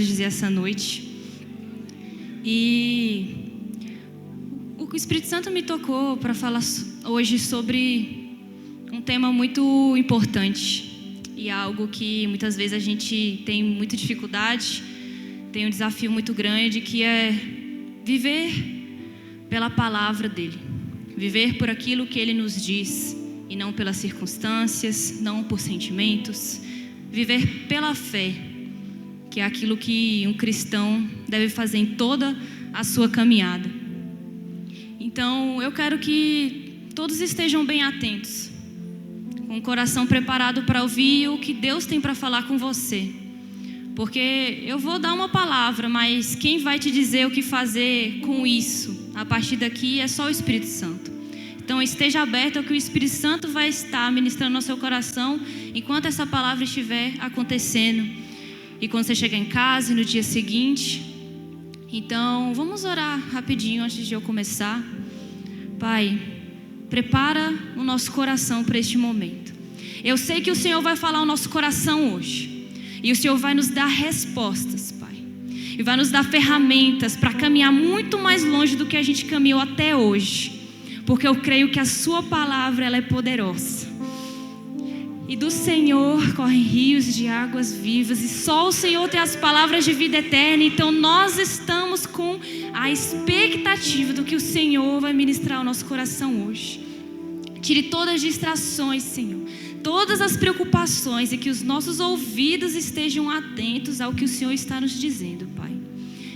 dizer essa noite. E o Espírito Santo me tocou para falar hoje sobre um tema muito importante e algo que muitas vezes a gente tem muita dificuldade, tem um desafio muito grande, que é viver pela palavra dele, viver por aquilo que ele nos diz e não pelas circunstâncias, não por sentimentos, viver pela fé, que é aquilo que um cristão deve fazer em toda a sua caminhada. Então, eu quero que todos estejam bem atentos, com o coração preparado para ouvir o que Deus tem para falar com você. Porque eu vou dar uma palavra, mas quem vai te dizer o que fazer com isso, a partir daqui, é só o Espírito Santo. Então, esteja aberto ao que o Espírito Santo vai estar ministrando no seu coração enquanto essa palavra estiver acontecendo. E quando você chegar em casa e no dia seguinte. Então, vamos orar rapidinho antes de eu começar. Pai, prepara o nosso coração para este momento. Eu sei que o Senhor vai falar ao nosso coração hoje. E o Senhor vai nos dar respostas, Pai. E vai nos dar ferramentas para caminhar muito mais longe do que a gente caminhou até hoje. Porque eu creio que a sua palavra ela é poderosa. E do Senhor correm rios de águas vivas, e só o Senhor tem as palavras de vida eterna. Então nós estamos com a expectativa do que o Senhor vai ministrar ao nosso coração hoje. Tire todas as distrações, Senhor, todas as preocupações, e que os nossos ouvidos estejam atentos ao que o Senhor está nos dizendo, Pai.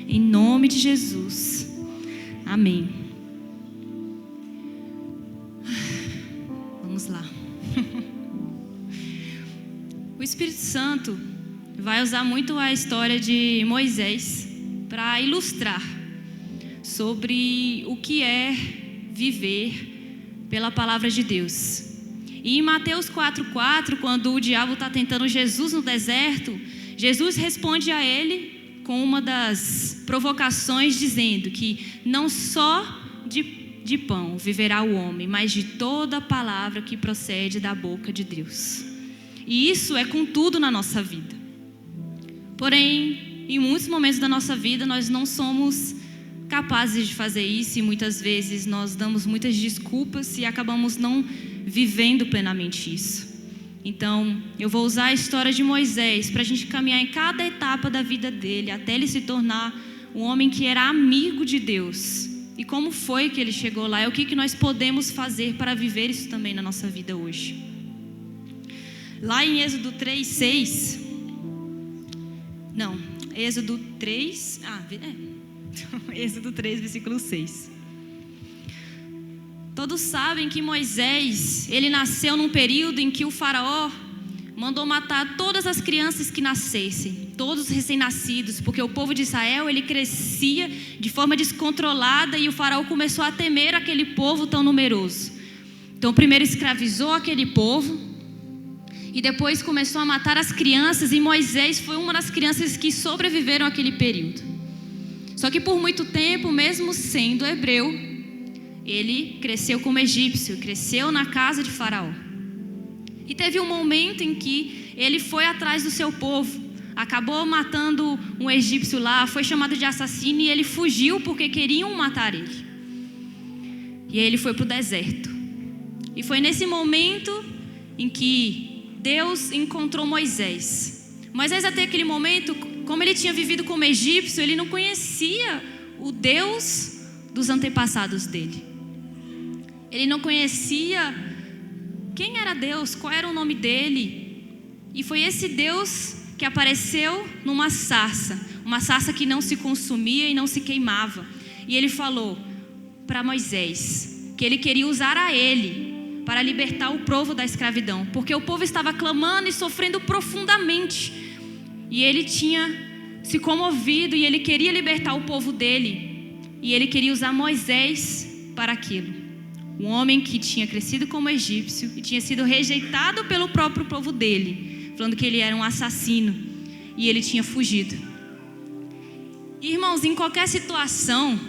Em nome de Jesus. Amém. Vamos lá. O Espírito Santo vai usar muito a história de Moisés para ilustrar sobre o que é viver pela palavra de Deus. E em Mateus 4,4, quando o diabo está tentando Jesus no deserto, Jesus responde a ele com uma das provocações, dizendo que não só de pão viverá o homem, mas de toda a palavra que procede da boca de Deus. E isso é com tudo na nossa vida. Porém, em muitos momentos da nossa vida, nós não somos capazes de fazer isso. E muitas vezes nós damos muitas desculpas e acabamos não vivendo plenamente isso. Então, eu vou usar a história de Moisés para a gente caminhar em cada etapa da vida dele, até ele se tornar um homem que era amigo de Deus. E como foi que ele chegou lá? E o que nós podemos fazer para viver isso também na nossa vida hoje? Lá em Êxodo 3, Êxodo 3, versículo 6. Todos sabem que Moisés, ele nasceu num período em que o faraó mandou matar todas as crianças que nascessem, todos os recém-nascidos, porque o povo de Israel, ele crescia de forma descontrolada e o faraó começou a temer aquele povo tão numeroso. Então, primeiro escravizou aquele povo, e depois começou a matar as crianças, e Moisés foi uma das crianças que sobreviveram àquele período. Só que por muito tempo, mesmo sendo hebreu, ele cresceu como egípcio, cresceu na casa de Faraó. E teve um momento em que ele foi atrás do seu povo, acabou matando um egípcio lá, foi chamado de assassino, e ele fugiu porque queriam matar ele. E aí ele foi para o deserto. E foi nesse momento em que Deus encontrou Moisés. Moisés, até aquele momento, como ele tinha vivido como egípcio, ele não conhecia o Deus dos antepassados dele. Ele não conhecia quem era Deus, qual era o nome dele. E foi esse Deus que apareceu numa sarça, uma sarça que não se consumia e não se queimava. E ele falou para Moisés que ele queria usar a ele para libertar o povo da escravidão, porque o povo estava clamando e sofrendo profundamente, e ele tinha se comovido, e ele queria libertar o povo dele, e ele queria usar Moisés para aquilo. Um homem que tinha crescido como egípcio e tinha sido rejeitado pelo próprio povo dele, falando que ele era um assassino, e ele tinha fugido. Irmãos, em qualquer situação,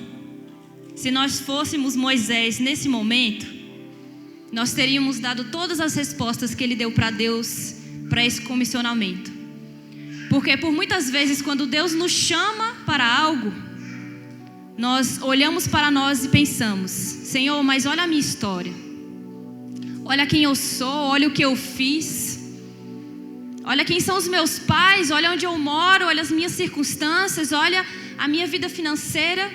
se nós fôssemos Moisés nesse momento, nós teríamos dado todas as respostas que ele deu para Deus, para esse comissionamento. Porque por muitas vezes, quando Deus nos chama para algo, nós olhamos para nós e pensamos: Senhor, mas olha a minha história. Olha quem eu sou, olha o que eu fiz. Olha quem são os meus pais, olha onde eu moro, olha as minhas circunstâncias, olha a minha vida financeira.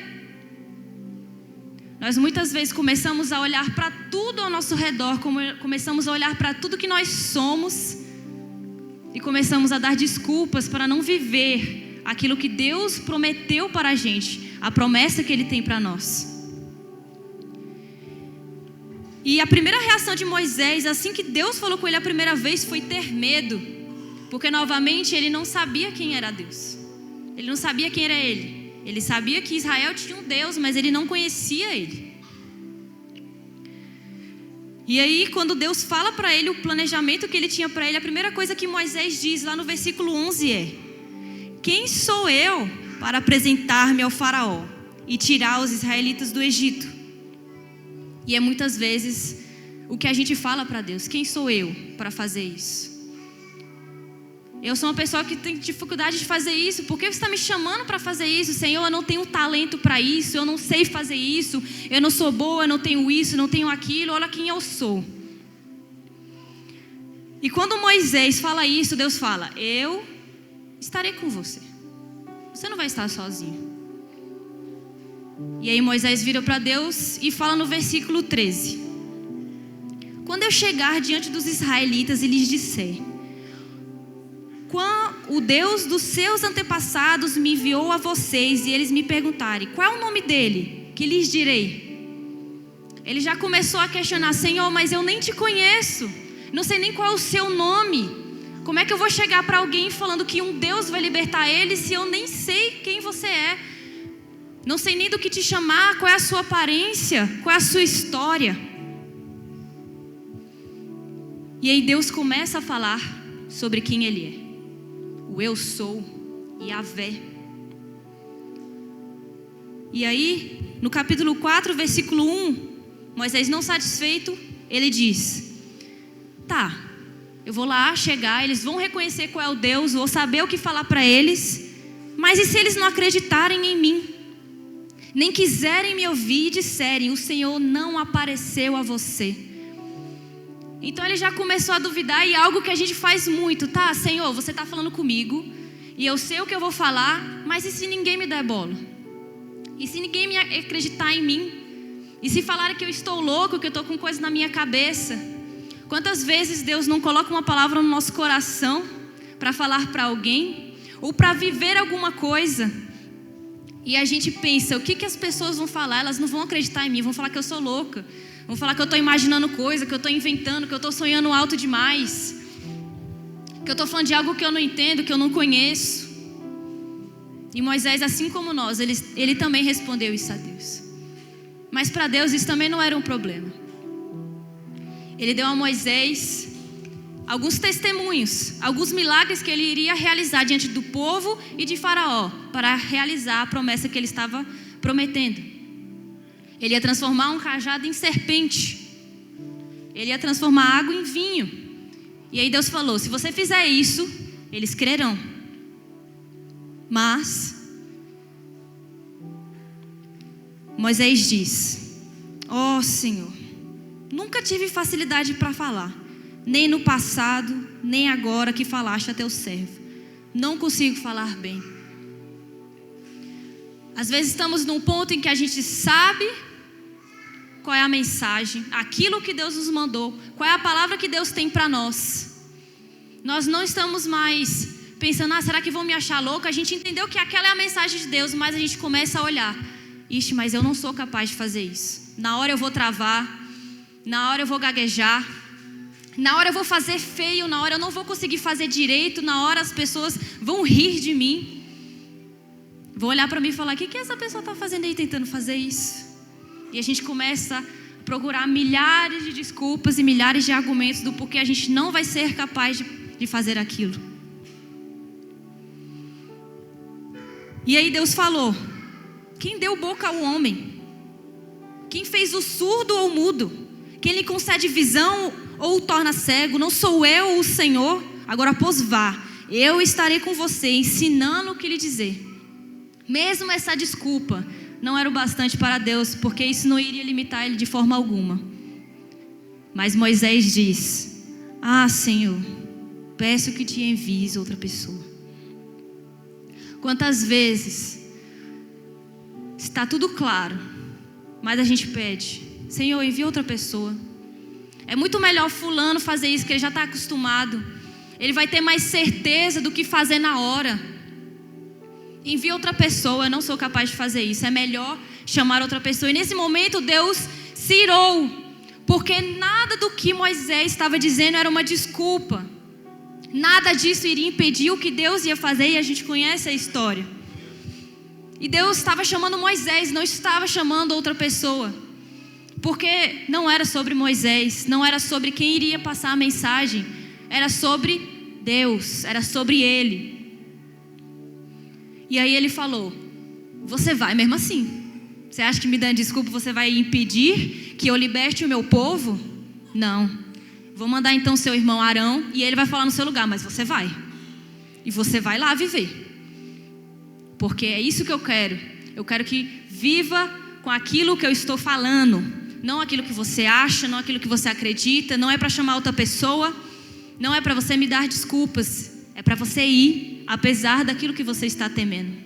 Nós muitas vezes começamos a olhar para tudo ao nosso redor, começamos a olhar para tudo que nós somos e começamos a dar desculpas para não viver aquilo que Deus prometeu para a gente, a promessa que Ele tem para nós. E a primeira reação de Moisés, assim que Deus falou com ele a primeira vez, foi ter medo, porque novamente ele não sabia quem era Deus, ele não sabia quem era ele. Ele sabia que Israel tinha um Deus, mas ele não conhecia ele. E aí, quando Deus fala para ele o planejamento que ele tinha para ele, a primeira coisa que Moisés diz lá no versículo 11 é: quem sou eu para apresentar-me ao faraó e tirar os israelitas do Egito? E é muitas vezes o que a gente fala para Deus: quem sou eu para fazer isso? Eu sou uma pessoa que tem dificuldade de fazer isso. Por que você está me chamando para fazer isso? Senhor, eu não tenho talento para isso. Eu não sei fazer isso. Eu não sou boa, eu não tenho isso, não tenho aquilo. Olha quem eu sou. E quando Moisés fala isso, Deus fala: eu estarei com você. Você não vai estar sozinho. E aí Moisés vira para Deus e fala no versículo 13: quando eu chegar diante dos israelitas e lhes disser: o Deus dos seus antepassados me enviou a vocês, e eles me perguntarem: qual é o nome dele? Que lhes direi? Ele já começou a questionar: Senhor, mas eu nem te conheço, não sei nem qual é o seu nome. Como é que eu vou chegar para alguém falando que um Deus vai libertar ele, se eu nem sei quem você é? Não sei nem do que te chamar, qual é a sua aparência, qual é a sua história. E aí Deus começa a falar sobre quem Ele é. O eu sou, Yahvé. E aí, no capítulo 4, versículo 1, Moisés não satisfeito, ele diz: tá, eu vou lá chegar, eles vão reconhecer qual é o Deus, vou saber o que falar para eles, mas e se eles não acreditarem em mim? Nem quiserem me ouvir e disserem: o Senhor não apareceu a você. Então ele já começou a duvidar, e algo que a gente faz muito: tá, Senhor, você está falando comigo, e eu sei o que eu vou falar, mas e se ninguém me der bola? E se ninguém me acreditar em mim? E se falarem que eu estou louco, que eu estou com coisa na minha cabeça? Quantas vezes Deus não coloca uma palavra no nosso coração para falar para alguém, ou para viver alguma coisa, e a gente pensa: o que as pessoas vão falar? Elas não vão acreditar em mim, vão falar que eu sou louca, vão falar que eu estou imaginando coisa, que eu estou inventando, que eu estou sonhando alto demais, que eu estou falando de algo que eu não entendo, que eu não conheço. E Moisés, assim como nós, ele também respondeu isso a Deus. Mas para Deus isso também não era um problema. Ele deu a Moisés alguns testemunhos, alguns milagres que ele iria realizar diante do povo e de Faraó, para realizar a promessa que ele estava prometendo. Ele ia transformar um cajado em serpente. Ele ia transformar água em vinho. E aí Deus falou: se você fizer isso, eles crerão. Mas Moisés diz: ó Senhor, nunca tive facilidade para falar, nem no passado, nem agora que falaste a teu servo. Não consigo falar bem. Às vezes estamos num ponto em que a gente sabe qual é a mensagem, aquilo que Deus nos mandou, qual é a palavra que Deus tem para nós. Nós não estamos mais pensando: será que vão me achar louca? A gente entendeu que aquela é a mensagem de Deus, mas a gente começa a olhar: ixi, mas eu não sou capaz de fazer isso. Na hora eu vou travar, na hora eu vou gaguejar, na hora eu vou fazer feio, na hora eu não vou conseguir fazer direito, na hora as pessoas vão rir de mim. Vão olhar para mim e falar: o que essa pessoa está fazendo aí tentando fazer isso? E a gente começa a procurar milhares de desculpas e milhares de argumentos do porquê a gente não vai ser capaz de fazer aquilo. E aí Deus falou: quem deu boca ao homem? Quem fez o surdo ou o mudo? Quem lhe concede visão ou o torna cego? Não sou eu o Senhor? Agora pois vá, eu estarei com você, ensinando o que lhe dizer. Mesmo essa desculpa não era o bastante para Deus, porque isso não iria limitar ele de forma alguma. Mas Moisés diz: Senhor, peço que te envies outra pessoa. Quantas vezes está tudo claro, mas a gente pede: Senhor, envia outra pessoa. É muito melhor fulano fazer isso, que ele já está acostumado. Ele vai ter mais certeza do que fazer na hora. Envia outra pessoa, eu não sou capaz de fazer isso. É melhor chamar outra pessoa. E nesse momento Deus se irou, porque nada do que Moisés estava dizendo era uma desculpa. Nada disso iria impedir o que Deus ia fazer, e a gente conhece a história. E Deus estava chamando Moisés, não estava chamando outra pessoa. Porque não era sobre Moisés, não era sobre quem iria passar a mensagem, era sobre Deus, era sobre Ele. E aí Ele falou: você vai mesmo assim? Você acha que me dando desculpa você vai impedir que eu liberte o meu povo? Não. Vou mandar então seu irmão Arão e ele vai falar no seu lugar, mas você vai. E você vai lá viver. Porque é isso que eu quero. Eu quero que viva com aquilo que eu estou falando. Não aquilo que você acha, não aquilo que você acredita. Não é para chamar outra pessoa. Não é para você me dar desculpas. É para você ir, apesar daquilo que você está temendo.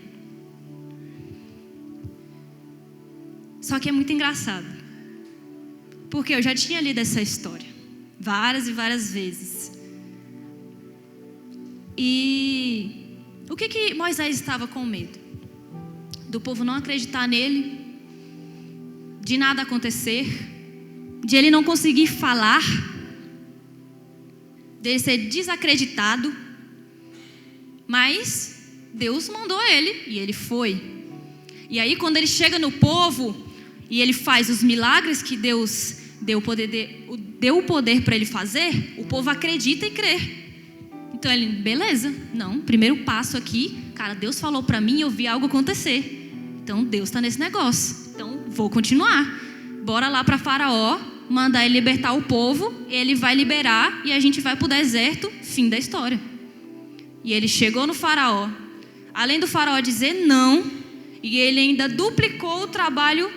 Só que é muito engraçado. Porque eu já tinha lido essa história várias e várias vezes. E o que Moisés estava com medo? Do povo não acreditar nele, de nada acontecer, de ele não conseguir falar, dele ser desacreditado. Mas Deus mandou ele e ele foi. E aí quando ele chega no povo e ele faz os milagres que Deus deu o poder para ele fazer, o povo acredita e crê. Então ele: beleza, não, primeiro passo aqui, cara, Deus falou para mim, eu vi algo acontecer. Então Deus está nesse negócio. Então vou continuar. Bora lá para Faraó, mandar ele libertar o povo. Ele vai liberar e a gente vai para o deserto. Fim da história. E ele chegou no Faraó. Além do Faraó dizer não, e ele ainda duplicou o trabalho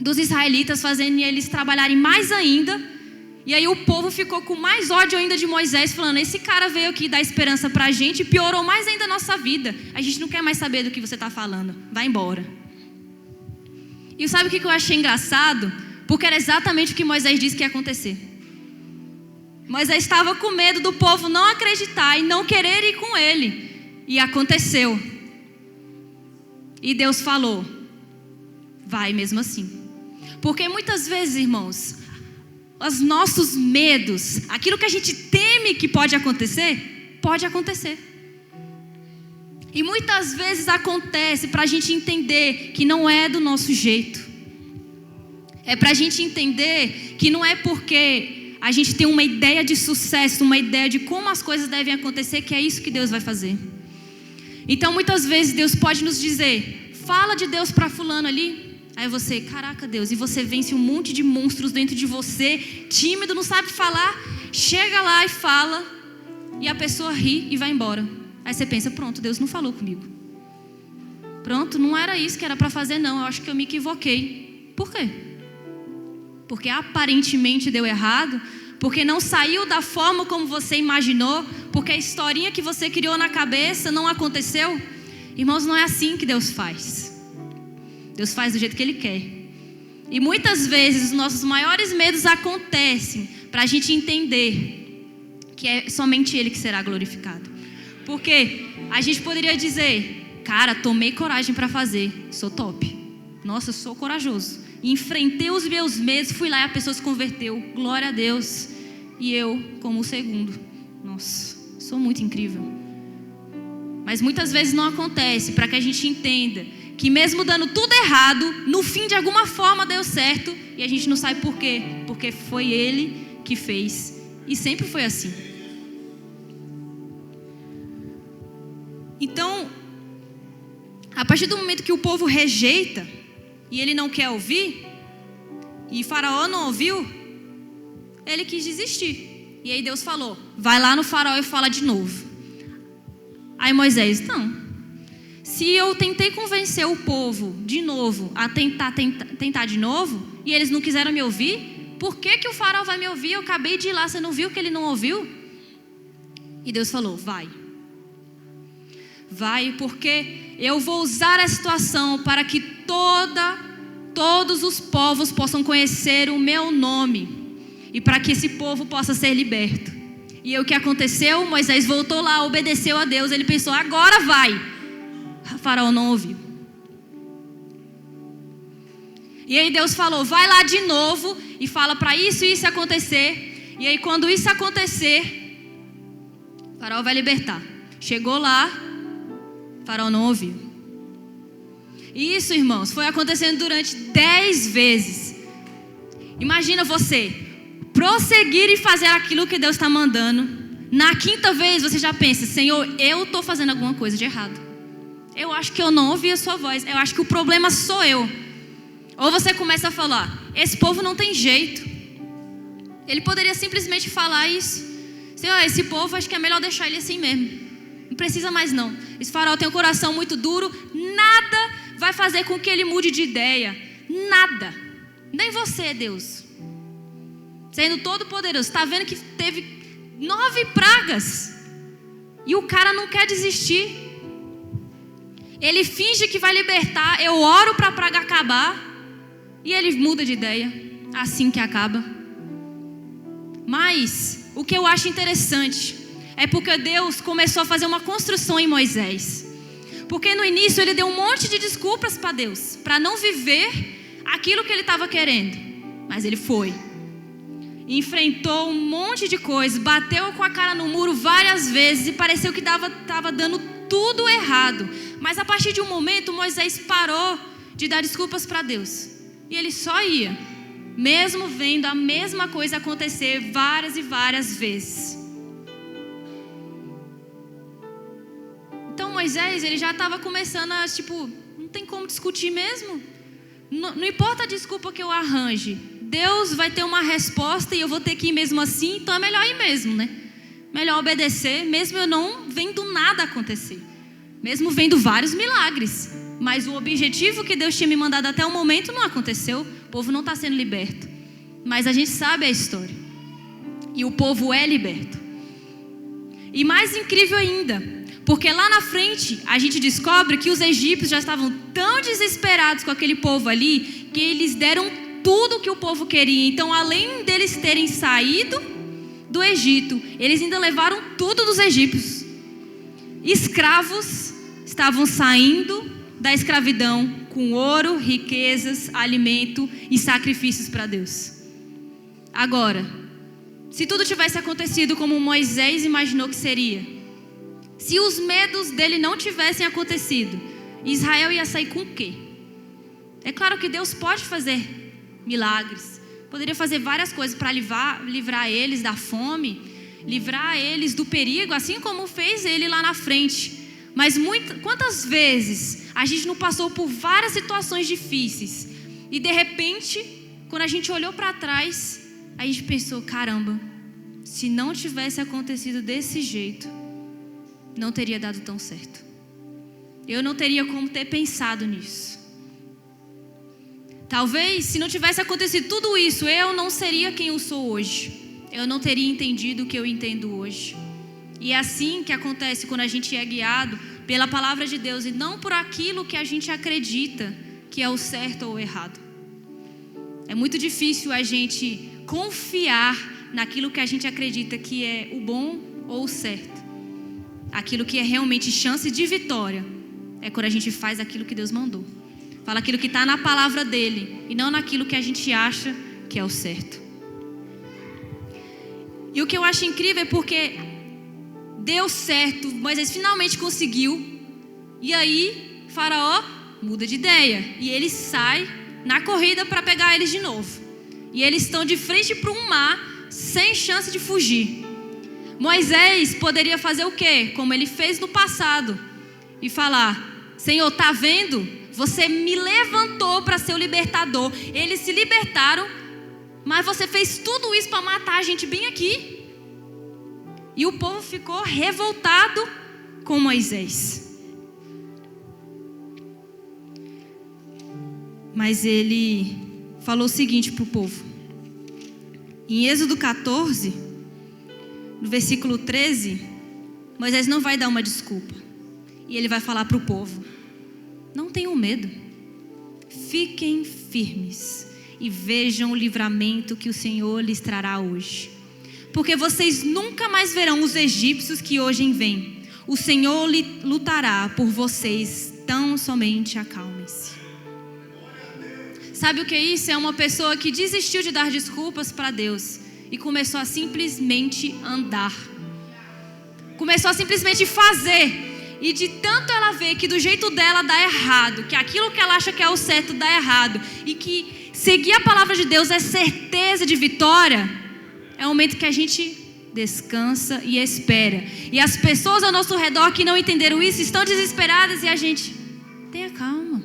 dos israelitas, fazendo eles trabalharem mais ainda. E aí o povo ficou com mais ódio ainda de Moisés, falando: esse cara veio aqui dar esperança pra gente e piorou mais ainda a nossa vida. A gente não quer mais saber do que você está falando. Vai embora. E sabe o que eu achei engraçado? Porque era exatamente o que Moisés disse que ia acontecer. Moisés estava com medo do povo não acreditar e não querer ir com ele. E aconteceu. E Deus falou: vai mesmo assim. Porque muitas vezes, irmãos, os nossos medos, aquilo que a gente teme que pode acontecer, pode acontecer. E muitas vezes acontece para a gente entender que não é do nosso jeito. É para a gente entender que não é porque a gente tem uma ideia de sucesso, uma ideia de como as coisas devem acontecer, que é isso que Deus vai fazer. Então muitas vezes Deus pode nos dizer: fala de Deus para fulano ali. Aí você: caraca, Deus, e você vence um monte de monstros dentro de você, tímido, não sabe falar. Chega lá e fala, e a pessoa ri e vai embora. Aí você pensa: pronto, Deus não falou comigo. Pronto, não era isso que era para fazer não, eu acho que eu me equivoquei. Por quê? Porque aparentemente deu errado, porque não saiu da forma como você imaginou, porque a historinha que você criou na cabeça não aconteceu. Irmãos, não é assim que Deus faz. Deus faz do jeito que Ele quer. E muitas vezes os nossos maiores medos acontecem para a gente entender que é somente Ele que será glorificado. Porque a gente poderia dizer: cara, tomei coragem para fazer, sou top. Nossa, eu sou corajoso. Enfrentei os meus medos, fui lá e a pessoa se converteu. Glória a Deus. E eu, como o segundo, nossa, sou muito incrível. Mas muitas vezes não acontece, para que a gente entenda que mesmo dando tudo errado, no fim de alguma forma deu certo. E a gente não sabe por quê. Porque foi Ele que fez. E sempre foi assim. Então, a partir do momento que o povo rejeita e ele não quer ouvir, e Faraó não ouviu, ele quis desistir. E aí Deus falou: vai lá no Faraó e fala de novo. Aí Moisés, não. Se eu tentei convencer o povo de novo a tentar de novo, e eles não quiseram me ouvir, por que o faraó vai me ouvir? Eu acabei de ir lá, você não viu que ele não ouviu? E Deus falou, vai. Vai, porque eu vou usar a situação para que todos os povos possam conhecer o meu nome. E para que esse povo possa ser liberto. E o que aconteceu? Moisés voltou lá, obedeceu a Deus. Ele pensou, agora vai. O faraó não ouviu. E aí Deus falou, vai lá de novo e fala para isso e isso acontecer. E aí quando isso acontecer, o faraó vai libertar. Chegou lá, o faraó não ouviu. E isso, irmãos, foi acontecendo durante 10 vezes. Imagina você prosseguir e fazer aquilo que Deus está mandando. Na 5ª vez você já pensa, Senhor, eu estou fazendo alguma coisa de errado. Eu acho que eu não ouvi a sua voz. Eu acho que o problema sou eu. Ou você começa a falar, esse povo não tem jeito. Ele poderia simplesmente falar isso. Senhor, esse povo acho que é melhor deixar ele assim mesmo. Não precisa mais não. Esse faraó tem um coração muito duro. Nada vai fazer com que ele mude de ideia. Nada. Nem você, Deus. Sendo todo poderoso. Está vendo que teve 9 pragas. E o cara não quer desistir. Ele finge que vai libertar. Eu oro para a praga acabar. E ele muda de ideia. Assim que acaba. Mas o que eu acho interessante é porque Deus começou a fazer uma construção em Moisés. Porque no início ele deu um monte de desculpas para Deus, para não viver aquilo que ele estava querendo. Mas ele foi. Enfrentou um monte de coisas, bateu com a cara no muro várias vezes e pareceu que estava dando tudo errado. Mas a partir de um momento Moisés parou de dar desculpas para Deus. E ele só ia, mesmo vendo a mesma coisa acontecer várias e várias vezes. Então Moisés, ele já estava começando a, não tem como discutir mesmo. Não importa a desculpa que eu arranje. Deus vai ter uma resposta e eu vou ter que ir mesmo assim, então é melhor ir mesmo, né? Melhor obedecer, mesmo eu não vendo nada acontecer. Mesmo vendo vários milagres. Mas o objetivo que Deus tinha me mandado até o momento não aconteceu. O povo não está sendo liberto. Mas a gente sabe a história. E o povo é liberto. E mais incrível ainda, porque lá na frente a gente descobre que os egípcios já estavam tão desesperados com aquele povo ali, que eles deram tudo que o povo queria. Então, além deles terem saído do Egito, eles ainda levaram tudo dos egípcios. Escravos estavam saindo da escravidão com ouro, riquezas, alimento e sacrifícios para Deus. Agora, se tudo tivesse acontecido como Moisés imaginou que seria, se os medos dele não tivessem acontecido, Israel ia sair com o quê? É claro que Deus pode fazer milagres, poderia fazer várias coisas para livrar eles da fome, livrar eles do perigo, assim como fez ele lá na frente. Mas quantas vezes a gente não passou por várias situações difíceis e de repente, quando a gente olhou para trás, a gente pensou, caramba, se não tivesse acontecido desse jeito, não teria dado tão certo. Eu não teria como ter pensado nisso. Talvez, se não tivesse acontecido tudo isso, eu não seria quem eu sou hoje. Eu não teria entendido o que eu entendo hoje. E é assim que acontece quando a gente é guiado pela palavra de Deus e não por aquilo que a gente acredita que é o certo ou o errado. É muito difícil a gente confiar naquilo que a gente acredita que é o bom ou o certo. Aquilo que é realmente chance de vitória é quando a gente faz aquilo que Deus mandou. Fala aquilo que está na palavra dele e não naquilo que a gente acha que é o certo. E o que eu acho incrível é porque deu certo, Moisés finalmente conseguiu. E aí, Faraó muda de ideia. E ele sai na corrida para pegar eles de novo. E eles estão de frente para um mar, sem chance de fugir. Moisés poderia fazer o quê? Como ele fez no passado. E falar, Senhor, tá vendo? Você me levantou para ser o libertador. Eles se libertaram, mas você fez tudo isso para matar a gente bem aqui. E o povo ficou revoltado com Moisés. Mas ele falou o seguinte para o povo. Em Êxodo 14, no versículo 13, Moisés não vai dar uma desculpa. E ele vai falar para o povo: não tenham medo. Fiquem firmes e vejam o livramento que o Senhor lhes trará hoje. Porque vocês nunca mais verão os egípcios que hoje vêm. O Senhor lutará por vocês, tão somente acalmem-se. Sabe o que é isso? É uma pessoa que desistiu de dar desculpas para Deus e começou a simplesmente andar. Começou a simplesmente fazer. E de tanto ela ver que do jeito dela dá errado, que aquilo que ela acha que é o certo dá errado, e que seguir a palavra de Deus é certeza de vitória, é o momento que a gente descansa e espera. E as pessoas ao nosso redor que não entenderam isso estão desesperadas, e a gente: tenha calma,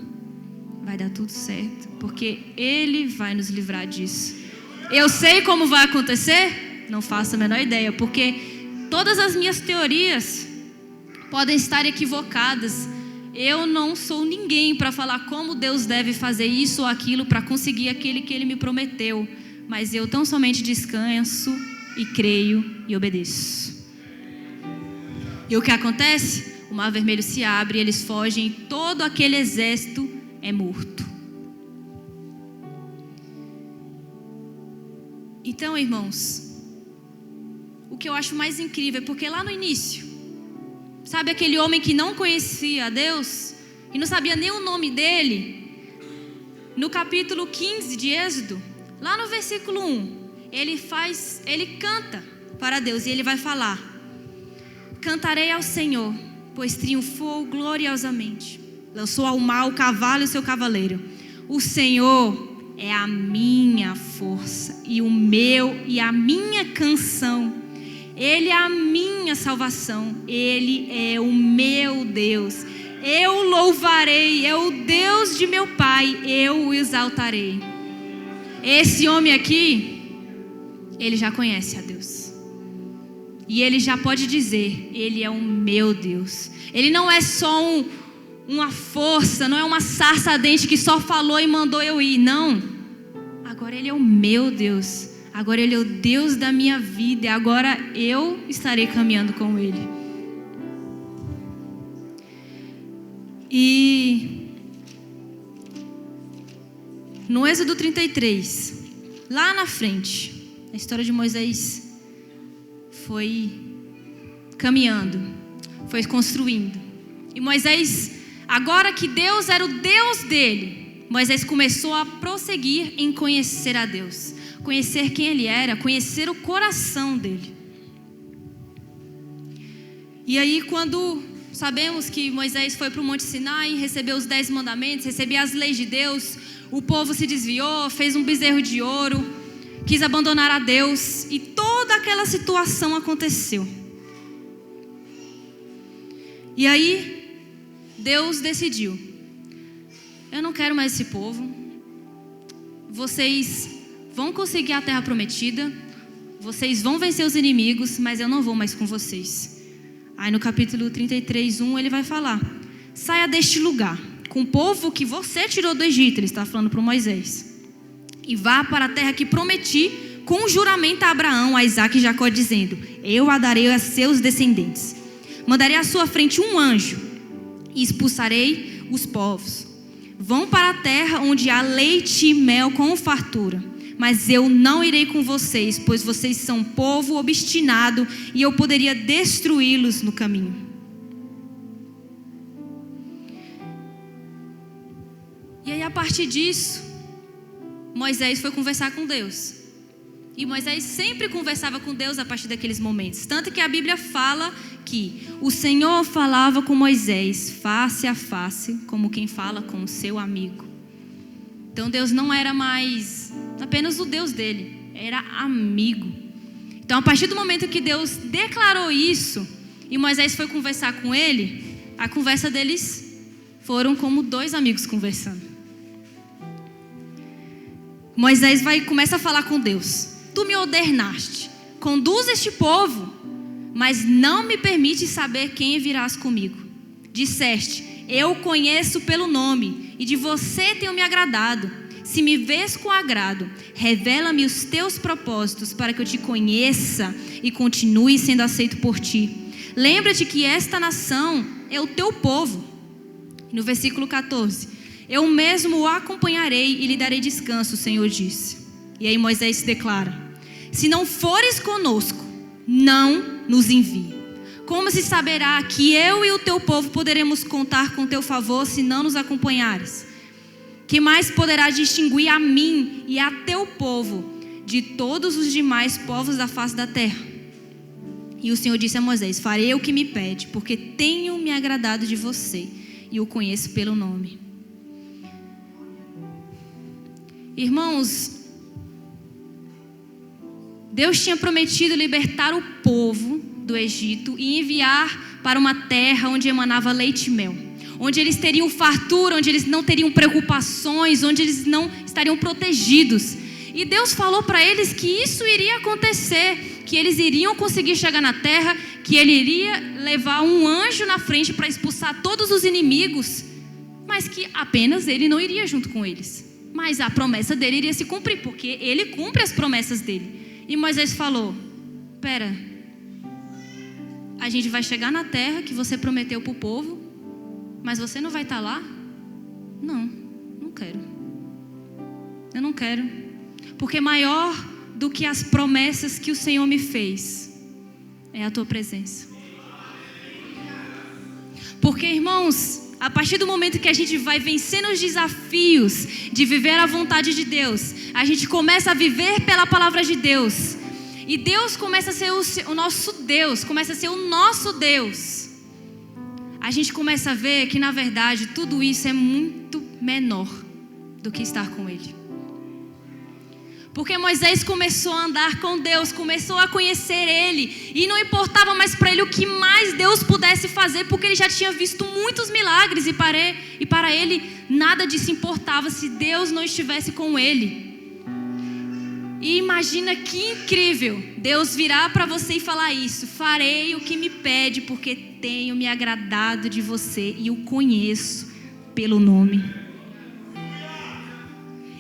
vai dar tudo certo, porque Ele vai nos livrar disso. Eu sei como vai acontecer? Não faço a menor ideia, porque todas as minhas teorias podem estar equivocadas. Eu não sou ninguém para falar como Deus deve fazer isso ou aquilo para conseguir aquele que Ele me prometeu. Mas eu tão somente descanso e creio e obedeço. E o que acontece? O mar vermelho se abre, eles fogem e todo aquele exército é morto. Então, irmãos, o que eu acho mais incrível é porque lá no início, sabe aquele homem que não conhecia a Deus e não sabia nem o nome dele? No capítulo 15 de Êxodo, lá no versículo 1, ele canta para Deus e ele vai falar: cantarei ao Senhor, pois triunfou gloriosamente. Lançou ao mar o cavalo e o seu cavaleiro. O Senhor é a minha força e a minha canção. Ele é a minha salvação. Ele é o meu Deus. Eu o louvarei. É o Deus de meu pai. Eu o exaltarei. Esse homem aqui, ele já conhece a Deus. E ele já pode dizer: Ele é o meu Deus. Ele não é só uma força, não é uma sarça ardente que só falou e mandou eu ir. Não. Agora Ele é o meu Deus. Agora Ele é o Deus da minha vida. E agora eu estarei caminhando com Ele. E no Êxodo 33, lá na frente, a história de Moisés foi caminhando, foi construindo. E Moisés, agora que Deus era o Deus dele, Moisés começou a prosseguir em conhecer a Deus. Conhecer quem Ele era, conhecer o coração dele. E aí quando sabemos que Moisés foi para o Monte Sinai, recebeu os 10 mandamentos, recebeu as leis de Deus, o povo se desviou, fez um bezerro de ouro, quis abandonar a Deus, e toda aquela situação aconteceu. E aí Deus decidiu: eu não quero mais esse povo. Vocês vão conseguir a terra prometida, vocês vão vencer os inimigos, mas eu não vou mais com vocês. Aí no capítulo 33, 1, ele vai falar: saia deste lugar, com o povo que você tirou do Egito. Ele está falando para Moisés. E vá para a terra que prometi com juramento a Abraão, a Isaque e Jacó, dizendo: eu a darei a seus descendentes. Mandarei à sua frente um anjo e expulsarei os povos. Vão para a terra onde há leite e mel com fartura. Mas eu não irei com vocês, pois vocês são povo obstinado e eu poderia destruí-los no caminho. E aí, a partir disso, Moisés foi conversar com Deus. E Moisés sempre conversava com Deus a partir daqueles momentos. Tanto que a Bíblia fala que o Senhor falava com Moisés face a face, como quem fala com o seu amigo. Então Deus não era mais apenas o Deus dele, era amigo. Então a partir do momento que Deus declarou isso e Moisés foi conversar com ele, a conversa deles foram como dois amigos conversando. Moisés começa a falar com Deus: tu me ordenaste, conduz este povo mas não me permite saber quem virás comigo. Disseste: eu o conheço pelo nome, e de você tenho me agradado. Se me vês com agrado, revela-me os teus propósitos, para que eu te conheça e continue sendo aceito por ti. Lembra-te que esta nação é o teu povo. No versículo 14: eu mesmo o acompanharei e lhe darei descanso, o Senhor disse. E aí Moisés declara: se não fores conosco, não nos envie. Como se saberá que eu e o teu povo poderemos contar com teu favor se não nos acompanhares? Que mais poderá distinguir a mim e a teu povo de todos os demais povos da face da terra? E o Senhor disse a Moisés: farei o que me pede, porque tenho me agradado de você e o conheço pelo nome. Irmãos, Deus tinha prometido libertar o povo do Egito e enviar para uma terra onde emanava leite e mel, onde eles teriam fartura, onde eles não teriam preocupações, onde eles não estariam protegidos. E Deus falou para eles que isso iria acontecer, que eles iriam conseguir chegar na terra, que Ele iria levar um anjo na frente para expulsar todos os inimigos, mas que apenas Ele não iria junto com eles. Mas a promessa dele iria se cumprir, porque Ele cumpre as promessas dele. E Moisés falou: espera, a gente vai chegar na terra que você prometeu para o povo, mas você não vai estar lá? Não, não quero. Eu não quero. Porque maior do que as promessas que o Senhor me fez é a tua presença. Porque, irmãos, a partir do momento que a gente vai vencendo os desafios de viver a vontade de Deus, a gente começa a viver pela palavra de Deus. E Deus começa a ser o nosso Deus, começa a ser o nosso Deus. A gente começa a ver que, na verdade, tudo isso é muito menor do que estar com Ele. Porque Moisés começou a andar com Deus, começou a conhecer Ele, e não importava mais para ele o que mais Deus pudesse fazer, porque ele já tinha visto muitos milagres, e para ele nada disso importava se Deus não estivesse com ele. E imagina que incrível Deus virar para você e falar isso: farei o que me pede, porque tenho me agradado de você e o conheço pelo nome.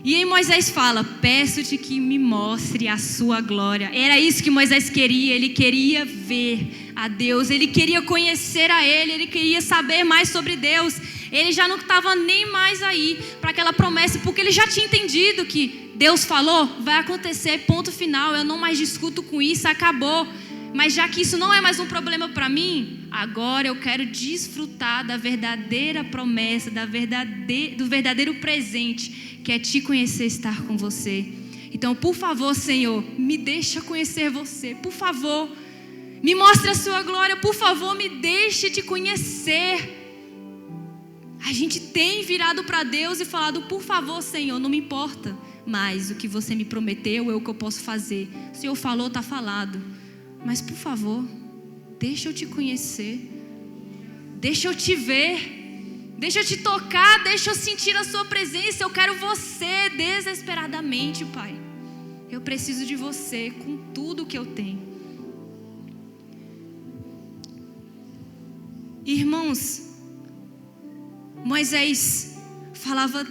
E aí Moisés fala: peço-te que me mostre a sua glória. Era isso que Moisés queria. Ele queria ver a Deus, ele queria conhecer a Ele, ele queria saber mais sobre Deus. Ele já não estava nem mais aí para aquela promessa, porque ele já tinha entendido que Deus falou, vai acontecer, ponto final, eu não mais discuto com isso, acabou. Mas já que isso não é mais um problema para mim, agora eu quero desfrutar da verdadeira promessa, do verdadeiro presente, que é te conhecer, estar com você. Então, por favor, Senhor, me deixa conhecer você, por favor, me mostre a sua glória, por favor, me deixe te conhecer. A gente tem virado para Deus e falado: por favor, Senhor, não me importa mais o que você me prometeu, é o que eu posso fazer. O Senhor falou, está falado. Mas, por favor, deixa eu te conhecer, deixa eu te ver, deixa eu te tocar, deixa eu sentir a sua presença. Eu quero você desesperadamente, Pai. Eu preciso de você com tudo que eu tenho. Irmãos, Moisés falava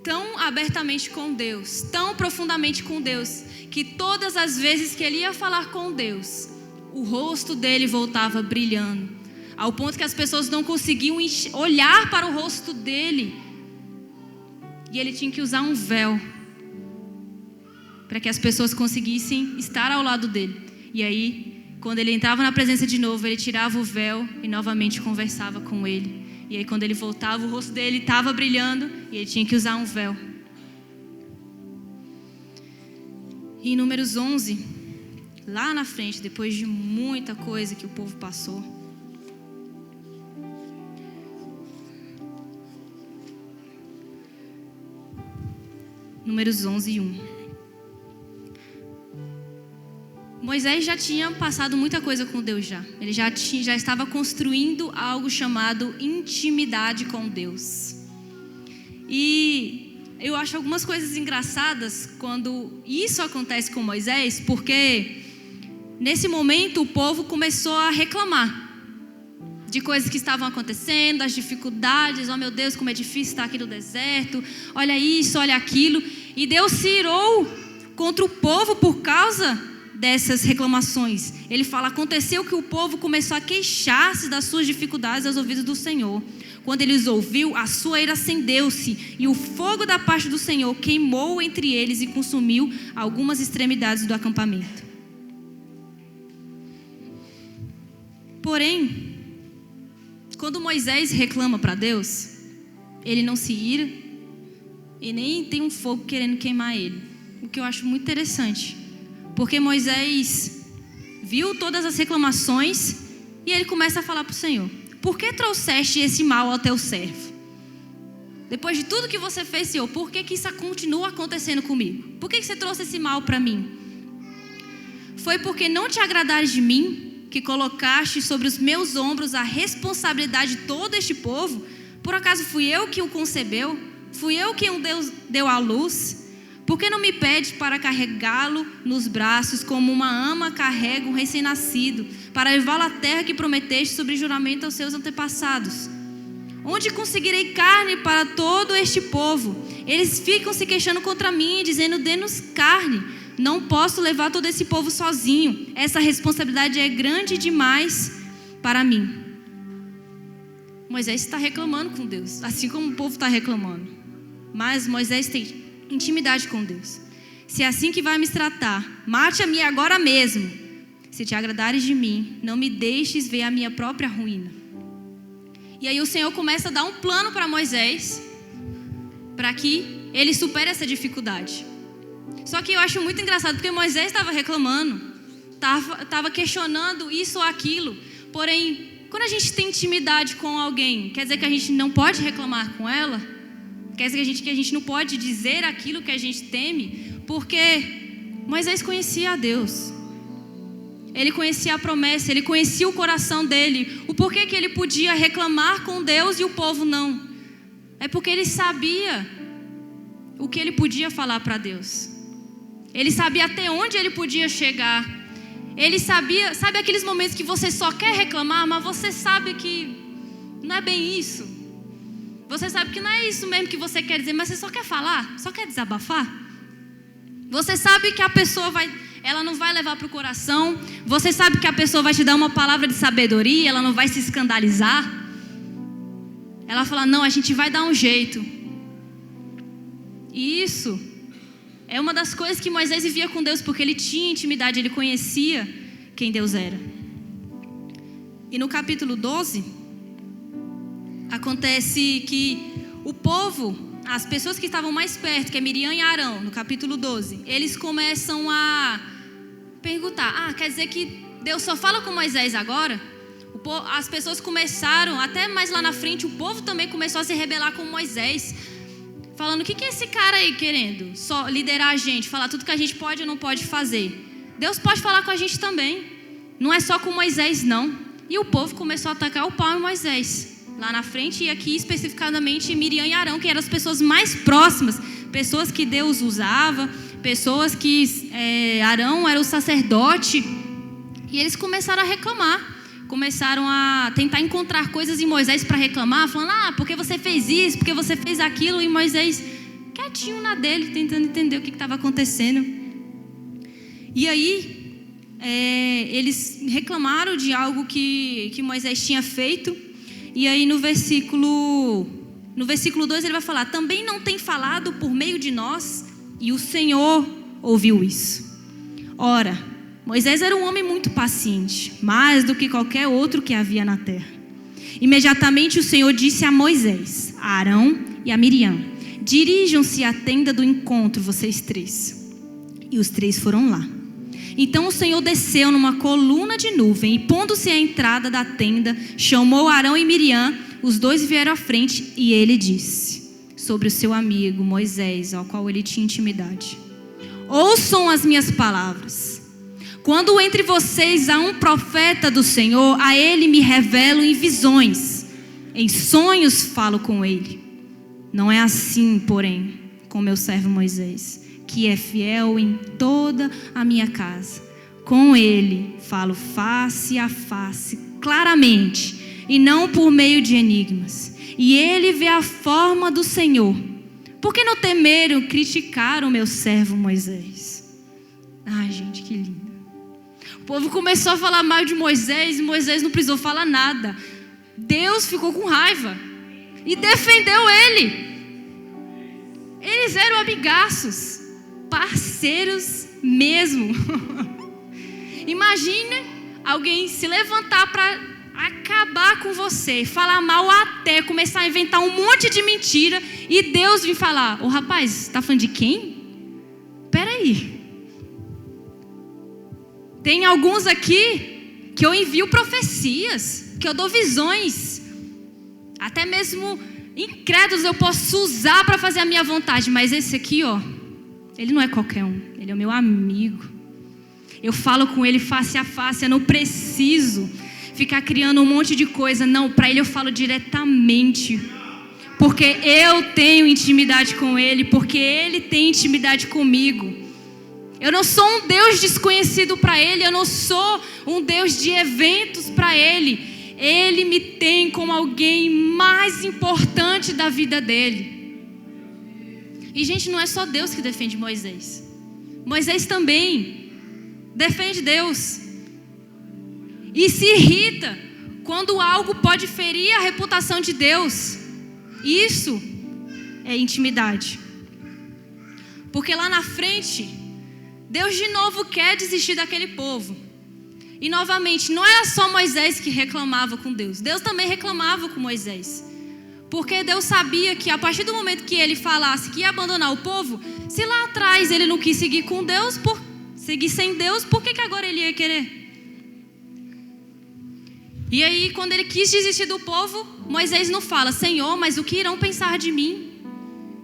tão abertamente com Deus, tão profundamente com Deus, que todas as vezes que ele ia falar com Deus, o rosto dele voltava brilhando, ao ponto que as pessoas não conseguiam olhar para o rosto dele, e ele tinha que usar um véu para que as pessoas conseguissem estar ao lado dele. E aí, quando ele entrava na presença de novo, ele tirava o véu e novamente conversava com ele. E aí, quando ele voltava, o rosto dele estava brilhando e ele tinha que usar um véu. E em Números 11, lá na frente, depois de muita coisa que o povo passou, Números 11, 1. Moisés já tinha passado muita coisa com Deus já. Ele já estava construindo algo chamado intimidade com Deus. E eu acho algumas coisas engraçadas quando isso acontece com Moisés, porque Nesse momento, o povo começou a reclamar de coisas que estavam acontecendo, das dificuldades. Oh meu Deus, como é difícil estar aqui no deserto. Olha isso, olha aquilo. E Deus se irou contra o povo por causa dessas reclamações. Ele fala: aconteceu que o povo começou a queixar-se das suas dificuldades aos ouvidos do Senhor. Quando ele os ouviu, a sua ira acendeu-se, e o fogo da parte do Senhor queimou entre eles e consumiu algumas extremidades do acampamento. Porém, quando Moisés reclama para Deus, ele não se ira e nem tem um fogo querendo queimar ele. O que eu acho muito interessante, porque Moisés viu todas as reclamações e ele começa a falar para o Senhor: por que trouxeste esse mal ao teu servo? Depois de tudo que você fez, Senhor, por que isso continua acontecendo comigo? Por que você trouxe esse mal para mim? Foi porque não te agradares de mim, que colocaste sobre os meus ombros a responsabilidade de todo este povo? Por acaso fui eu que o concebeu? Fui eu quem o deu à luz? Por que não me pedes para carregá-lo nos braços, como uma ama carrega um recém-nascido, para levá-lo à terra que prometeste sobre juramento aos seus antepassados? Onde conseguirei carne para todo este povo? Eles ficam se queixando contra mim, dizendo: dê-nos carne. Não posso levar todo esse povo sozinho. Essa responsabilidade é grande demais para mim. Moisés está reclamando com Deus, assim como o povo está reclamando. Mas Moisés tem intimidade com Deus. Se é assim que vai me tratar, mate-me agora mesmo. Se te agradares de mim, não me deixes ver a minha própria ruína. E aí o Senhor começa a dar um plano para Moisés, para que ele supere essa dificuldade. Só que eu acho muito engraçado, porque Moisés estava reclamando, estava questionando isso ou aquilo. Porém, quando a gente tem intimidade com alguém, quer dizer que a gente não pode reclamar com ela? Quer dizer que a gente não pode dizer aquilo que a gente teme? Porque Moisés conhecia a Deus. Ele conhecia a promessa, ele conhecia o coração dele. O porquê que ele podia reclamar com Deus e o povo não? É porque ele sabia o que ele podia falar para Deus. Ele sabia até onde ele podia chegar. Ele sabia, sabe aqueles momentos que você só quer reclamar, mas você sabe que não é bem isso. Você sabe que não é isso mesmo que você quer dizer, mas você só quer falar, só quer desabafar. Você sabe que a pessoa ela não vai levar para o coração. Você sabe que a pessoa vai te dar uma palavra de sabedoria, ela não vai se escandalizar. Ela fala: não, a gente vai dar um jeito. E isso é uma das coisas que Moisés vivia com Deus, porque ele tinha intimidade, ele conhecia quem Deus era. E no capítulo 12, acontece que o povo, as pessoas que estavam mais perto, que é Miriam e Arão, no capítulo 12, eles começam a perguntar: quer dizer que Deus só fala com Moisés agora? As pessoas começaram, até mais lá na frente, o povo também começou a se rebelar com Moisés, falando: o que é esse cara aí querendo só liderar a gente, falar tudo que a gente pode ou não pode fazer? Deus pode falar com a gente também, não é só com Moisés não. E o povo começou a atacar o pau em Moisés, lá na frente, e aqui especificadamente Miriam e Arão, que eram as pessoas mais próximas, pessoas que Deus usava, pessoas que Arão era o sacerdote, e eles começaram a reclamar. Começaram a tentar encontrar coisas em Moisés para reclamar, falando: porque você fez isso, porque você fez aquilo. E Moisés quietinho na dele, tentando entender o que estava acontecendo. E aí eles reclamaram de algo que Moisés tinha feito. E aí no versículo 2 ele vai falar: também não tem falado por meio de nós? E o Senhor ouviu isso. Ora, Moisés era um homem muito paciente, mais do que qualquer outro que havia na terra. Imediatamente o Senhor disse a Moisés, a Arão e a Miriam: dirijam-se à tenda do encontro, vocês três. E os três foram lá. Então o Senhor desceu numa coluna de nuvem e, pondo-se à entrada da tenda, chamou Arão e Miriam. Os dois vieram à frente e ele disse sobre o seu amigo Moisés, ao qual ele tinha intimidade: ouçam as minhas palavras. Quando entre vocês há um profeta do Senhor, a ele me revelo em visões, em sonhos falo com ele. Não é assim, porém, com meu servo Moisés, que é fiel em toda a minha casa. Com Ele falo face a face, claramente, e não por meio de enigmas. E Ele vê a forma do Senhor. Por que não temeram criticar o meu servo Moisés? Ai, gente, que lindo. O povo começou a falar mal de Moisés e Moisés não precisou falar nada. Deus ficou com raiva e defendeu ele. Eles eram amigaços, parceiros mesmo. Imagine alguém se levantar para acabar com você, falar mal até começar a inventar um monte de mentira e Deus vir falar: ô rapaz, tá falando de quem? Peraí. Tem alguns aqui que eu envio profecias, que eu dou visões, até mesmo incrédulos eu posso usar para fazer a minha vontade, mas esse aqui, ó, ele não é qualquer um, ele é o meu amigo. Eu falo com ele face a face, eu não preciso ficar criando um monte de coisa. Não, para ele eu falo diretamente, porque eu tenho intimidade com ele, porque ele tem intimidade comigo. Eu não sou um Deus desconhecido para ele, eu não sou um Deus de eventos para ele. Ele me tem como alguém mais importante da vida dele. E gente, não é só Deus que defende Moisés. Moisés também defende Deus. E se irrita quando algo pode ferir a reputação de Deus. Isso é intimidade. Porque lá na frente, Deus de novo quer desistir daquele povo. E novamente, não era só Moisés que reclamava com Deus. Deus também reclamava com Moisés. Porque Deus sabia que a partir do momento que ele falasse que ia abandonar o povo, se lá atrás ele não quis seguir com Deus, seguir sem Deus, por que agora ele ia querer? E aí, quando ele quis desistir do povo, Moisés não fala: Senhor, mas o que irão pensar de mim?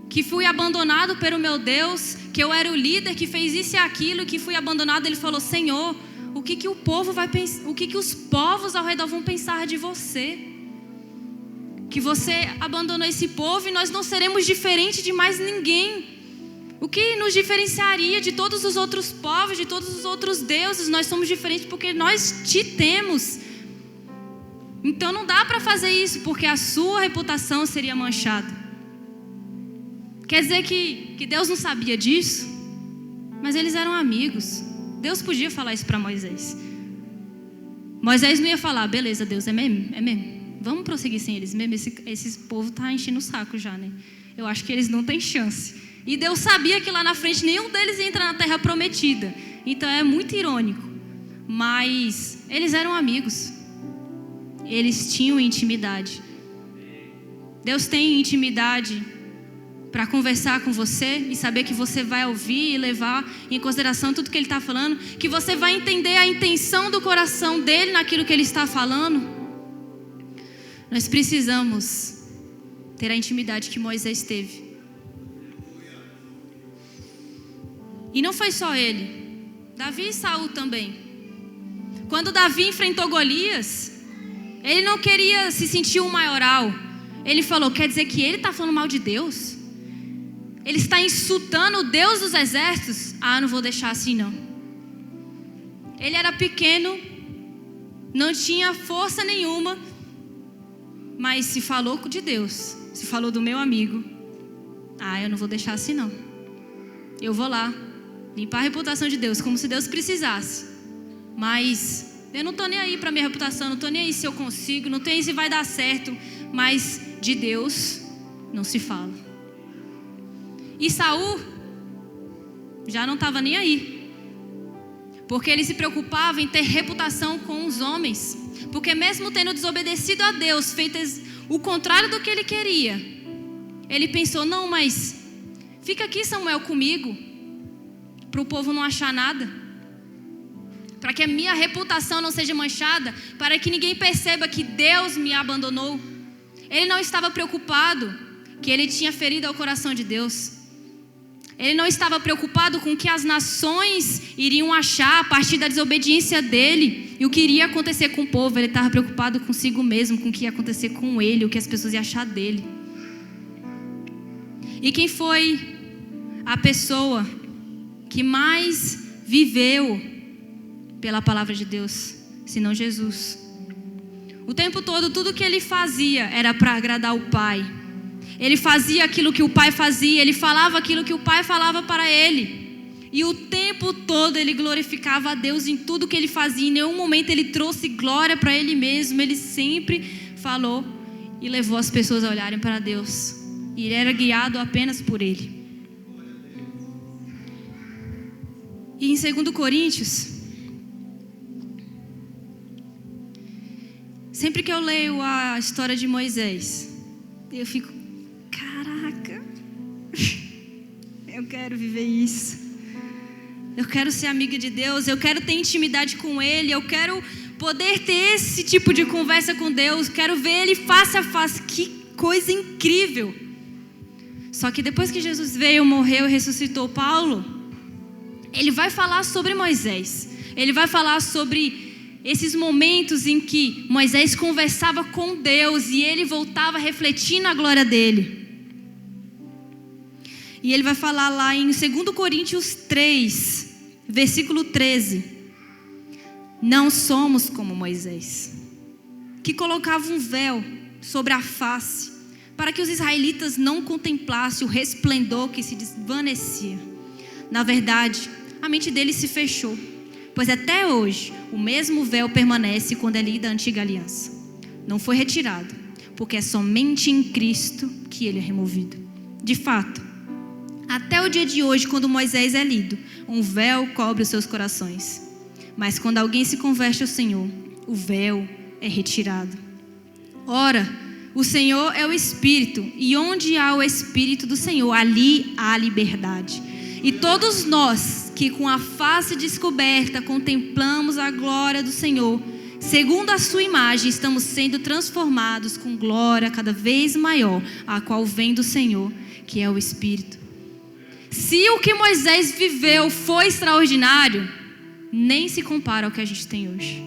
Que fui abandonado pelo meu Deus, que eu era o líder que fez isso e aquilo, que fui abandonado. Ele falou: Senhor, o que o povo vai pensar? O que os povos ao redor vão pensar de você? Que você abandonou esse povo e nós não seremos diferentes de mais ninguém. O que nos diferenciaria de todos os outros povos, de todos os outros deuses? Nós somos diferentes porque nós te temos. Então não dá para fazer isso, porque a sua reputação seria manchada. Quer dizer que Deus não sabia disso? Mas eles eram amigos. Deus podia falar isso para Moisés. Moisés não ia falar: beleza, Deus, é mesmo? É mesmo? Vamos prosseguir sem eles mesmo? Esse povo está enchendo o saco já, né? Eu acho que eles não têm chance. E Deus sabia que lá na frente nenhum deles ia entrar na terra prometida. Então é muito irônico. Mas eles eram amigos. Eles tinham intimidade. Deus tem intimidade para conversar com você e saber que você vai ouvir e levar em consideração tudo que Ele está falando, que você vai entender a intenção do coração dEle naquilo que Ele está falando. Nós precisamos ter a intimidade que Moisés teve. E não foi só ele, Davi e Saul também. Quando Davi enfrentou Golias, ele não queria se sentir um maioral. Ele falou: quer dizer que ele está falando mal de Deus? Ele está insultando o Deus dos exércitos? Ah, não vou deixar assim não. Ele era pequeno, não tinha força nenhuma, mas se falou de Deus, se falou do meu amigo, ah, eu não vou deixar assim não. Eu vou lá limpar a reputação de Deus, como se Deus precisasse. Mas eu não estou nem aí para minha reputação, não estou nem aí se eu consigo, não estou nem aí se vai dar certo. Mas de Deus não se fala. E Saul já não estava nem aí, porque ele se preocupava em ter reputação com os homens. Porque mesmo tendo desobedecido a Deus, feito o contrário do que ele queria, ele pensou: não, mas fica aqui, Samuel, comigo, para o povo não achar nada, para que a minha reputação não seja manchada, para que ninguém perceba que Deus me abandonou. Ele não estava preocupado que ele tinha ferido ao coração de Deus. Ele não estava preocupado com o que as nações iriam achar a partir da desobediência dele e o que iria acontecer com o povo. Ele estava preocupado consigo mesmo, com o que ia acontecer com ele, o que as pessoas iam achar dele. E quem foi a pessoa que mais viveu pela palavra de Deus, senão Jesus. O tempo todo, tudo que ele fazia era para agradar o Pai. Ele fazia aquilo que o Pai fazia, ele falava aquilo que o Pai falava para ele. E o tempo todo ele glorificava a Deus em tudo que ele fazia. Em nenhum momento ele trouxe glória para ele mesmo. Ele sempre falou e levou as pessoas a olharem para Deus. E ele era guiado apenas por ele. E em 2 Coríntios, sempre que eu leio a história de Moisés, eu fico, caraca, eu quero viver isso. Eu quero ser amiga de Deus, eu quero ter intimidade com Ele, eu quero poder ter esse tipo de conversa com Deus, quero ver Ele face a face. Que coisa incrível! Só que depois que Jesus veio, morreu e ressuscitou Paulo, ele vai falar sobre Moisés. Ele vai falar sobre esses momentos em que Moisés conversava com Deus e ele voltava refletindo a glória dele. E ele vai falar lá em 2 Coríntios 3, versículo 13. Não somos como Moisés, que colocava um véu sobre a face, para que os israelitas não contemplassem o resplendor que se desvanecia. Na verdade, a mente deles se fechou, pois até hoje o mesmo véu permanece quando é lida a antiga aliança. Não foi retirado, porque é somente em Cristo que ele é removido. De fato, até o dia de hoje, quando Moisés é lido, um véu cobre os seus corações. Mas quando alguém se converte ao Senhor, o véu é retirado. Ora, o Senhor é o Espírito, e onde há o Espírito do Senhor, ali há liberdade. E todos nós que com a face descoberta contemplamos a glória do Senhor, segundo a sua imagem, estamos sendo transformados com glória cada vez maior, a qual vem do Senhor, que é o Espírito. Se o que Moisés viveu foi extraordinário, nem se compara ao que a gente tem hoje.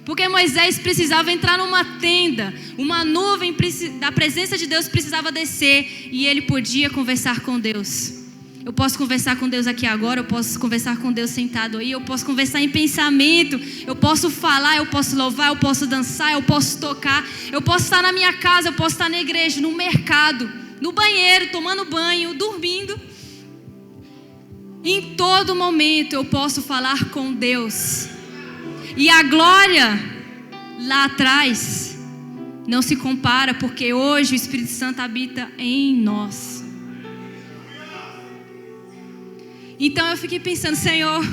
Porque Moisés precisava entrar numa tenda, uma nuvem da presença de Deus precisava descer, e ele podia conversar com Deus. Eu posso conversar com Deus aqui agora, eu posso conversar com Deus sentado aí, eu posso conversar em pensamento, eu posso falar, eu posso louvar, eu posso dançar, eu posso tocar, eu posso estar na minha casa, eu posso estar na igreja, no mercado, no banheiro, tomando banho, dormindo. Em todo momento eu posso falar com Deus. E a glória lá atrás não se compara, porque hoje o Espírito Santo habita em nós. Então eu fiquei pensando, Senhor,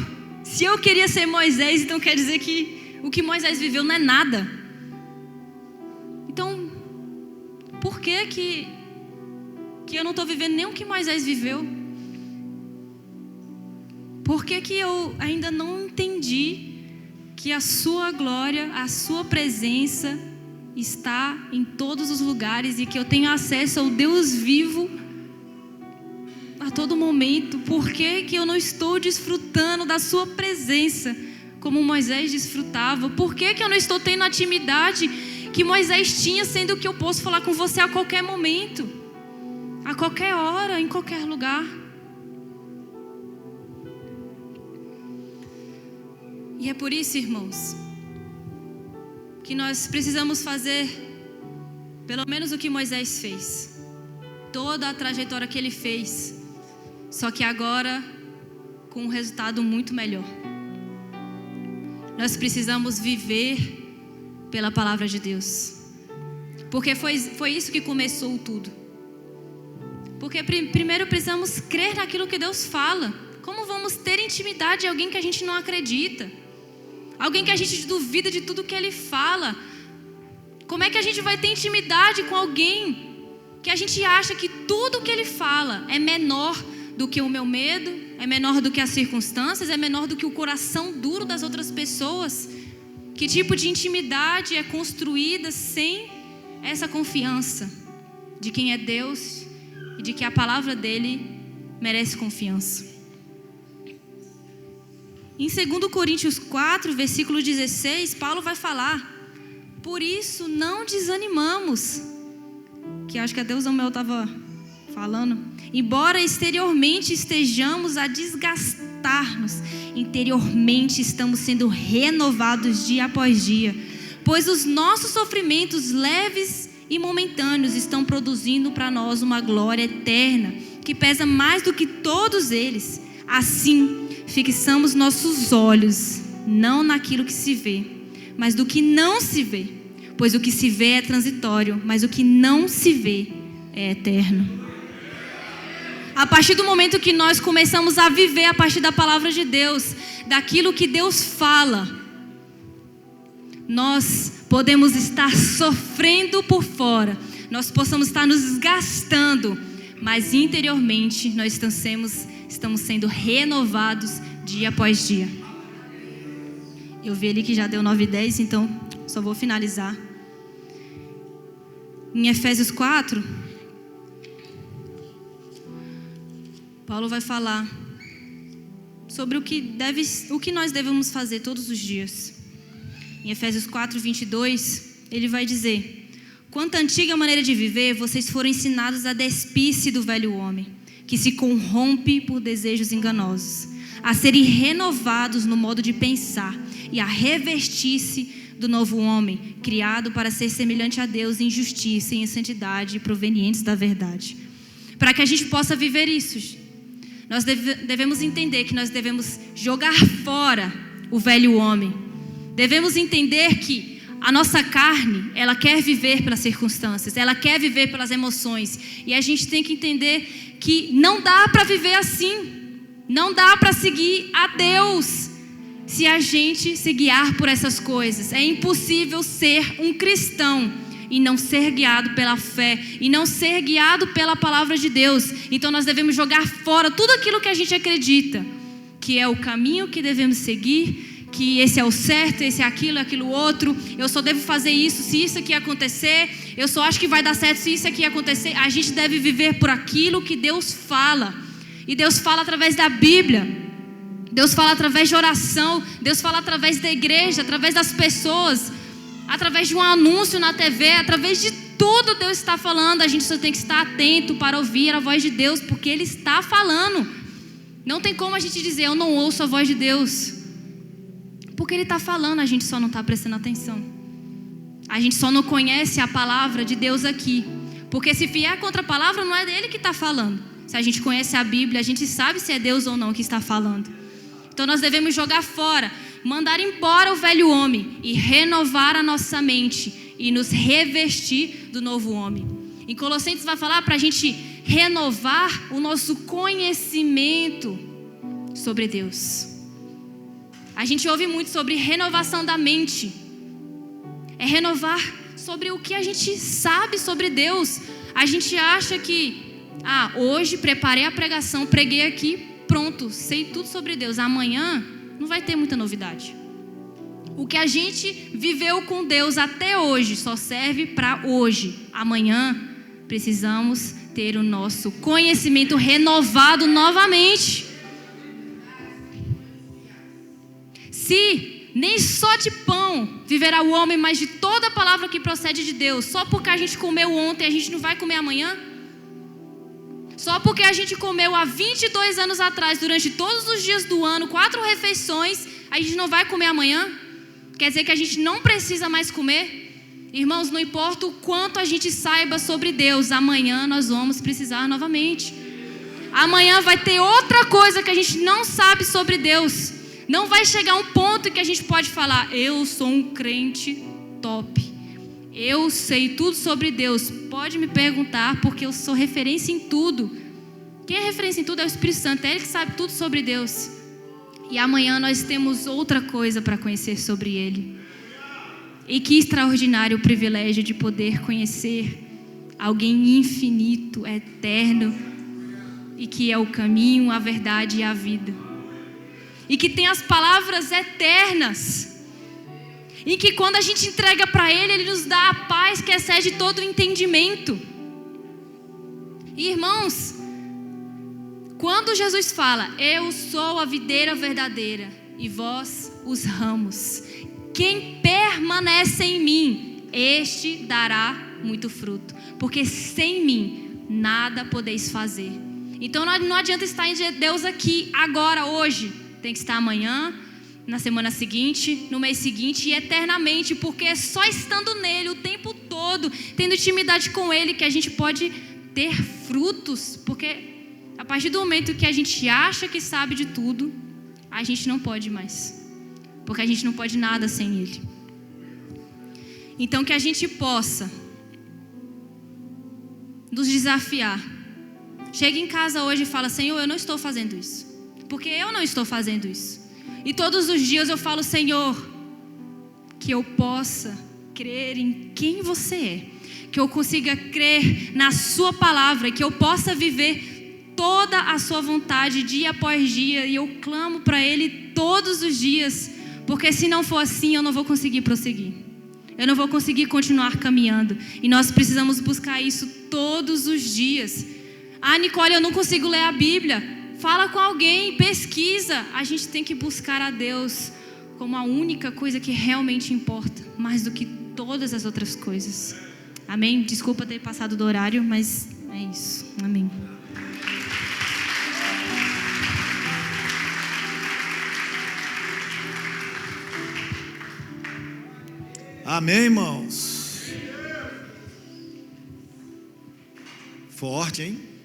se eu queria ser Moisés, então quer dizer que o que Moisés viveu não é nada. Então, por que eu não estou vivendo nem o que Moisés viveu? Por que eu ainda não entendi que a sua glória, a sua presença está em todos os lugares e que eu tenho acesso ao Deus vivo a todo momento? Por que eu não estou desfrutando da sua presença como Moisés desfrutava? Por que eu não estou tendo a intimidade que Moisés tinha, sendo que eu posso falar com você a qualquer momento, a qualquer hora, em qualquer lugar? E é por isso, irmãos, que nós precisamos fazer pelo menos o que Moisés fez. Toda a trajetória que ele fez, só que agora com um resultado muito melhor. Nós precisamos viver pela palavra de Deus, porque foi isso que começou tudo. Porque primeiro precisamos crer naquilo que Deus fala. Como vamos ter intimidade de alguém que a gente não acredita? Alguém que a gente duvida de tudo que ele fala? Como é que a gente vai ter intimidade com alguém que a gente acha que tudo que ele fala é menor do que o meu medo, é menor do que as circunstâncias, é menor do que o coração duro das outras pessoas? Que tipo de intimidade é construída sem essa confiança de quem é Deus e de que a palavra dele merece confiança? Em 2 Coríntios 4, versículo 16, Paulo vai falar: por isso não desanimamos. Que acho que a Deus Mel estava falando. Embora exteriormente estejamos a desgastar-nos, interiormente estamos sendo renovados dia após dia. Pois os nossos sofrimentos leves e momentâneos estão produzindo para nós uma glória eterna, que pesa mais do que todos eles. Assim, fixamos nossos olhos, não naquilo que se vê, mas do que não se vê. Pois o que se vê é transitório, mas o que não se vê é eterno. A partir do momento que nós começamos a viver a partir da palavra de Deus, daquilo que Deus fala, nós podemos estar sofrendo por fora, nós possamos estar nos desgastando, mas interiormente nós estamos sendo renovados dia após dia. Eu vi ali que já deu 9:10, então só vou finalizar. Em Efésios 4, Paulo vai falar sobre o que nós devemos fazer todos os dias. Em Efésios 4:22, ele vai dizer: quanto à antiga maneira de viver, vocês foram ensinados a despir-se do velho homem, que se corrompe por desejos enganosos, a serem renovados no modo de pensar e a revestir-se do novo homem, criado para ser semelhante a Deus em justiça e em santidade, provenientes da verdade. Para que a gente possa viver isso, nós devemos entender que nós devemos jogar fora o velho homem. Devemos entender que a nossa carne, ela quer viver pelas circunstâncias, ela quer viver pelas emoções. E a gente tem que entender que não dá para viver assim. Não dá para seguir a Deus se a gente se guiar por essas coisas. É impossível ser um cristão e não ser guiado pela fé, e não ser guiado pela palavra de Deus. Então nós devemos jogar fora tudo aquilo que a gente acredita que é o caminho que devemos seguir, que esse é o certo, esse é aquilo outro. Eu só devo fazer isso se isso aqui acontecer. Eu só acho que vai dar certo se isso aqui acontecer. A gente deve viver por aquilo que Deus fala. E Deus fala através da Bíblia. Deus fala através de oração. Deus fala através da igreja, através das pessoas, através de um anúncio na TV, através de tudo Deus está falando. A gente só tem que estar atento para ouvir a voz de Deus, porque Ele está falando. Não tem como a gente dizer, eu não ouço a voz de Deus, porque Ele está falando, a gente só não está prestando atenção. A gente só não conhece a palavra de Deus aqui, porque se vier contra a palavra, não é dele que está falando. Se a gente conhece a Bíblia, a gente sabe se é Deus ou não que está falando. Então nós devemos jogar fora, mandar embora o velho homem e renovar a nossa mente e nos revestir do novo homem. Em Colossenses vai falar para a gente renovar o nosso conhecimento sobre Deus. A gente ouve muito sobre renovação da mente. É renovar sobre o que a gente sabe sobre Deus. A gente acha que hoje preparei a pregação, preguei aqui, pronto, sei tudo sobre Deus. Amanhã não vai ter muita novidade. O que a gente viveu com Deus até hoje só serve para hoje. Amanhã precisamos ter o nosso conhecimento renovado novamente. Se nem só de pão viverá o homem, mas de toda a palavra que procede de Deus, só porque a gente comeu ontem, a gente não vai comer amanhã? Só porque a gente comeu há 22 anos atrás, durante todos os dias do ano, 4 refeições, a gente não vai comer amanhã? Quer dizer que a gente não precisa mais comer? Irmãos, não importa o quanto a gente saiba sobre Deus, amanhã nós vamos precisar novamente. Amanhã vai ter outra coisa que a gente não sabe sobre Deus. Não vai chegar um ponto em que a gente pode falar, eu sou um crente top. Eu sei tudo sobre Deus. Pode me perguntar, porque eu sou referência em tudo. Quem é referência em tudo é o Espírito Santo. É Ele que sabe tudo sobre Deus. E amanhã nós temos outra coisa para conhecer sobre Ele. E que extraordinário o privilégio de poder conhecer alguém infinito, eterno, e que é o caminho, a verdade e a vida. E que tem as palavras eternas. E que quando a gente entrega para Ele, Ele nos dá a paz que excede todo o entendimento. E, irmãos, quando Jesus fala, eu sou a videira verdadeira e vós os ramos, quem permanece em mim, este dará muito fruto, porque sem mim nada podeis fazer. Então não adianta estar em Deus aqui, agora, hoje. Tem que estar amanhã, na semana seguinte, no mês seguinte e eternamente, porque é só estando nele o tempo todo, tendo intimidade com ele, que a gente pode ter frutos. Porque a partir do momento que a gente acha que sabe de tudo, a gente não pode mais, porque a gente não pode nada sem ele. Então que a gente possa nos desafiar. Chega em casa hoje e fala: Senhor, eu não estou fazendo isso, porque eu não estou fazendo isso. E todos os dias eu falo: Senhor, que eu possa crer em quem você é, que eu consiga crer na sua palavra, que eu possa viver toda a sua vontade dia após dia, e eu clamo para ele todos os dias, porque se não for assim eu não vou conseguir prosseguir, eu não vou conseguir continuar caminhando, e nós precisamos buscar isso todos os dias. Ah, Nicole, eu não consigo ler a Bíblia. Fala com alguém, pesquisa. A gente tem que buscar a Deus como a única coisa que realmente importa, mais do que todas as outras coisas. Amém? Desculpa ter passado do horário, mas é isso. Amém. Amém, irmãos? Forte, hein?